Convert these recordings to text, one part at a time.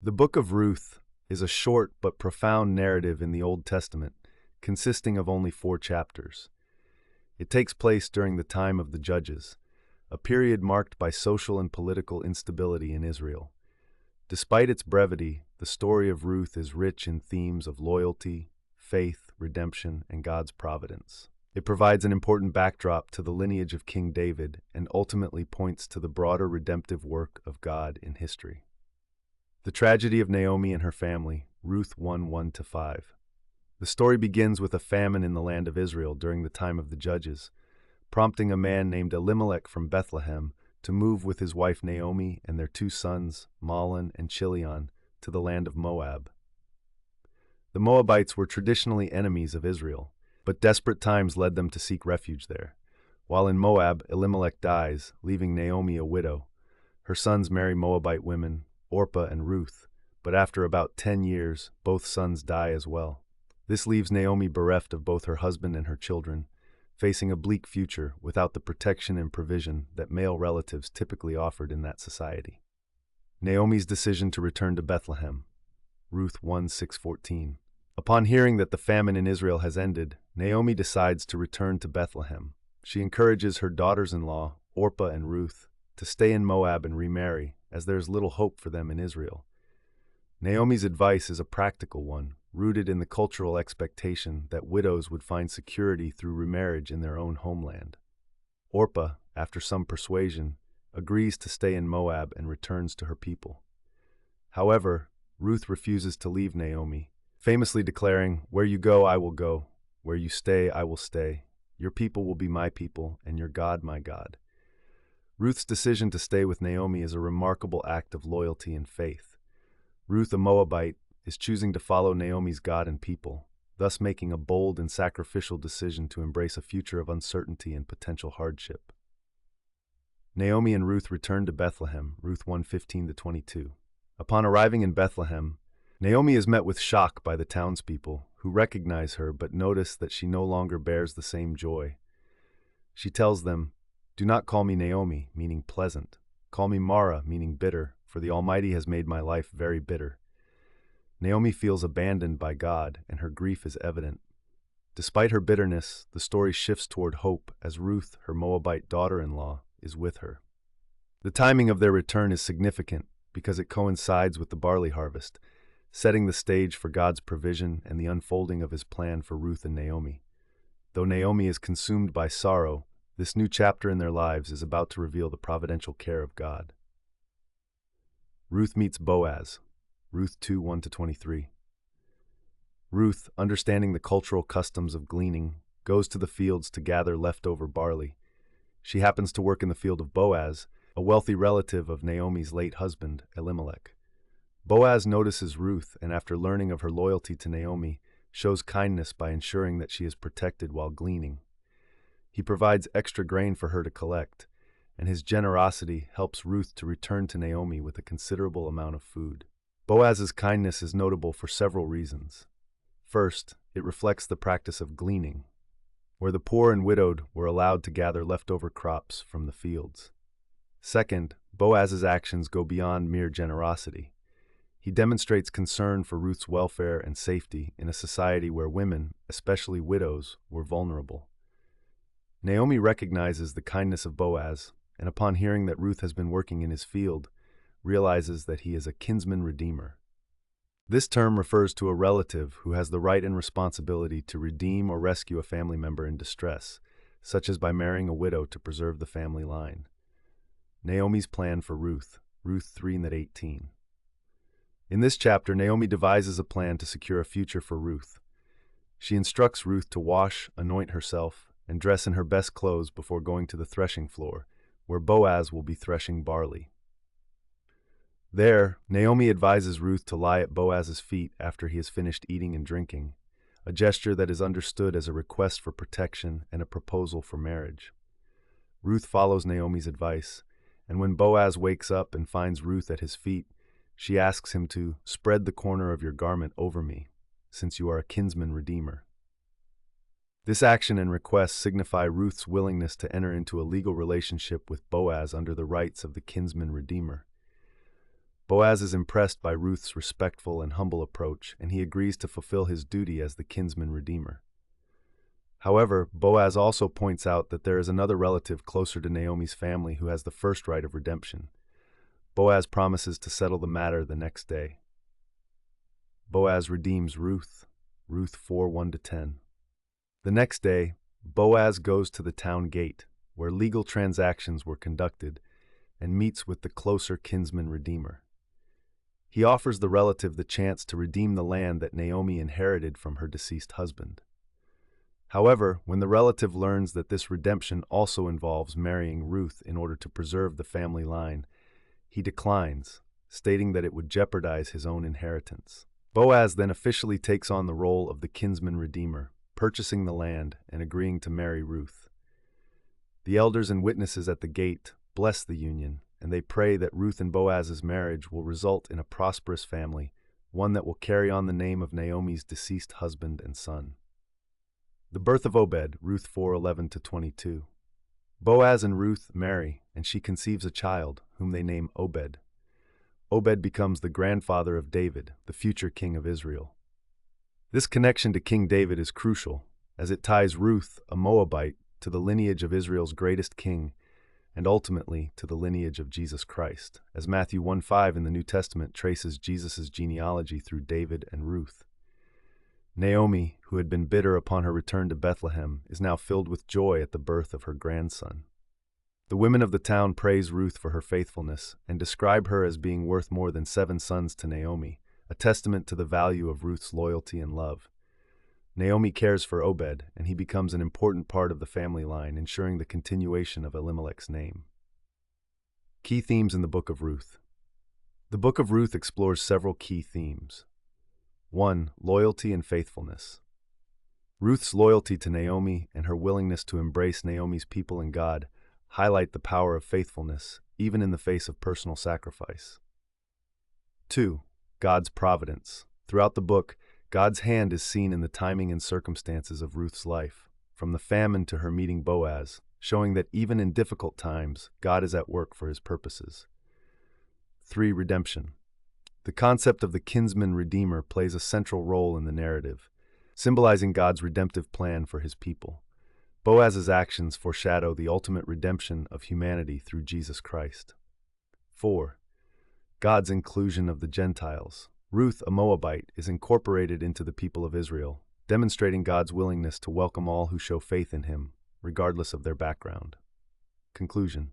The Book of Ruth is a short but profound narrative in the Old Testament, consisting of only 4 chapters. It takes place during the time of the Judges, a period marked by social and political instability in Israel. Despite its brevity, the story of Ruth is rich in themes of loyalty, faith, redemption, and God's providence. It provides an important backdrop to the lineage of King David and ultimately points to the broader redemptive work of God in history. The tragedy of Naomi and her family, Ruth 1:1-5. The story begins with a famine in the land of Israel during the time of the Judges, prompting a man named Elimelech from Bethlehem to move with his wife Naomi and their 2 sons, Mahlon and Chilion, to the land of Moab. The Moabites were traditionally enemies of Israel, but desperate times led them to seek refuge there. While in Moab, Elimelech dies, leaving Naomi a widow. Her sons marry Moabite women, Orpah and Ruth, but after about 10 years, both sons die as well. This leaves Naomi bereft of both her husband and her children, facing a bleak future without the protection and provision that male relatives typically offered in that society. Naomi's decision to return to Bethlehem, Ruth 1:6-14. Upon hearing that the famine in Israel has ended, Naomi decides to return to Bethlehem. She encourages her daughters-in-law, Orpah and Ruth, to stay in Moab and remarry, as there is little hope for them in Israel. Naomi's advice is a practical one, rooted in the cultural expectation that widows would find security through remarriage in their own homeland. Orpah, after some persuasion, agrees to stay in Moab and returns to her people. However, Ruth refuses to leave Naomi, famously declaring, "Where you go, I will go. Where you stay, I will stay. Your people will be my people, and your God my God." Ruth's decision to stay with Naomi is a remarkable act of loyalty and faith. Ruth, a Moabite, is choosing to follow Naomi's God and people, thus making a bold and sacrificial decision to embrace a future of uncertainty and potential hardship. Naomi and Ruth return to Bethlehem, Ruth 1:15-22. Upon arriving in Bethlehem, Naomi is met with shock by the townspeople, who recognize her but notice that she no longer bears the same joy. She tells them, "Do not call me Naomi," meaning pleasant. "Call me Mara," meaning bitter, for the Almighty has made my life very bitter. Naomi feels abandoned by God, and her grief is evident. Despite her bitterness, the story shifts toward hope as Ruth, her Moabite daughter-in-law, is with her. The timing of their return is significant because it coincides with the barley harvest, setting the stage for God's provision and the unfolding of his plan for Ruth and Naomi. Though Naomi is consumed by sorrow, this new chapter in their lives is about to reveal the providential care of God. Ruth meets Boaz, Ruth 2:1-23. Ruth, understanding the cultural customs of gleaning, goes to the fields to gather leftover barley. She happens to work in the field of Boaz, a wealthy relative of Naomi's late husband, Elimelech. Boaz notices Ruth and, after learning of her loyalty to Naomi, shows kindness by ensuring that she is protected while gleaning. He provides extra grain for her to collect, and his generosity helps Ruth to return to Naomi with a considerable amount of food. Boaz's kindness is notable for several reasons. First, it reflects the practice of gleaning, where the poor and widowed were allowed to gather leftover crops from the fields. Second, Boaz's actions go beyond mere generosity. He demonstrates concern for Ruth's welfare and safety in a society where women, especially widows, were vulnerable. Naomi recognizes the kindness of Boaz, and upon hearing that Ruth has been working in his field, realizes that he is a kinsman redeemer. This term refers to a relative who has the right and responsibility to redeem or rescue a family member in distress, such as by marrying a widow to preserve the family line. Naomi's plan for Ruth, Ruth 3:18. In this chapter, Naomi devises a plan to secure a future for Ruth. She instructs Ruth to wash, anoint herself, and dress in her best clothes before going to the threshing floor, where Boaz will be threshing barley. There, Naomi advises Ruth to lie at Boaz's feet after he has finished eating and drinking, a gesture that is understood as a request for protection and a proposal for marriage. Ruth follows Naomi's advice, and when Boaz wakes up and finds Ruth at his feet, she asks him to spread the corner of your garment over me, since you are a kinsman redeemer. This action and request signify Ruth's willingness to enter into a legal relationship with Boaz under the rights of the kinsman redeemer. Boaz is impressed by Ruth's respectful and humble approach, and he agrees to fulfill his duty as the kinsman redeemer. However, Boaz also points out that there is another relative closer to Naomi's family who has the first right of redemption. Boaz promises to settle the matter the next day. Boaz redeems Ruth, Ruth 4:1-10. The next day, Boaz goes to the town gate, where legal transactions were conducted, and meets with the closer kinsman redeemer. He offers the relative the chance to redeem the land that Naomi inherited from her deceased husband. However, when the relative learns that this redemption also involves marrying Ruth in order to preserve the family line, he declines, stating that it would jeopardize his own inheritance. Boaz then officially takes on the role of the kinsman redeemer, purchasing the land and agreeing to marry Ruth. The elders and witnesses at the gate bless the union, and they pray that Ruth and Boaz's marriage will result in a prosperous family, one that will carry on the name of Naomi's deceased husband and son. The birth of Obed, Ruth 4:11-22. Boaz and Ruth marry, and she conceives a child, whom they name Obed. Obed becomes the grandfather of David, the future king of Israel. This connection to King David is crucial, as it ties Ruth, a Moabite, to the lineage of Israel's greatest king, and ultimately to the lineage of Jesus Christ, as Matthew 1:5 in the New Testament traces Jesus' genealogy through David and Ruth. Naomi, who had been bitter upon her return to Bethlehem, is now filled with joy at the birth of her grandson. The women of the town praise Ruth for her faithfulness and describe her as being worth more than 7 sons to Naomi, a testament to the value of Ruth's loyalty and love. Naomi cares for Obed, and he becomes an important part of the family line, ensuring the continuation of Elimelech's name. Key themes in the Book of Ruth. The Book of Ruth explores several key themes. 1. Loyalty and faithfulness. Ruth's loyalty to Naomi and her willingness to embrace Naomi's people and God highlight the power of faithfulness, even in the face of personal sacrifice. 2. God's providence. Throughout the book, God's hand is seen in the timing and circumstances of Ruth's life, from the famine to her meeting Boaz, showing that even in difficult times, God is at work for his purposes. 3. Redemption. The concept of the kinsman redeemer plays a central role in the narrative, symbolizing God's redemptive plan for his people. Boaz's actions foreshadow the ultimate redemption of humanity through Jesus Christ. 4. God's inclusion of the Gentiles. Ruth, a Moabite, is incorporated into the people of Israel, demonstrating God's willingness to welcome all who show faith in him, regardless of their background. Conclusion.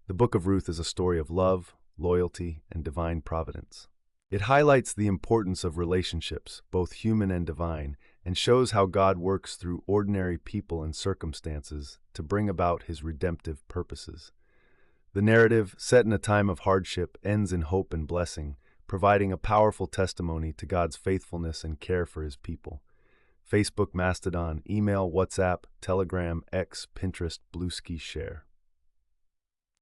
The Book of Ruth is a story of love, loyalty, and divine providence. It highlights the importance of relationships, both human and divine, and shows how God works through ordinary people and circumstances to bring about his redemptive purposes. The narrative, set in a time of hardship, ends in hope and blessing, providing a powerful testimony to God's faithfulness and care for his people. Facebook, Mastodon, email, WhatsApp, Telegram, X, Pinterest, Bluesky, share.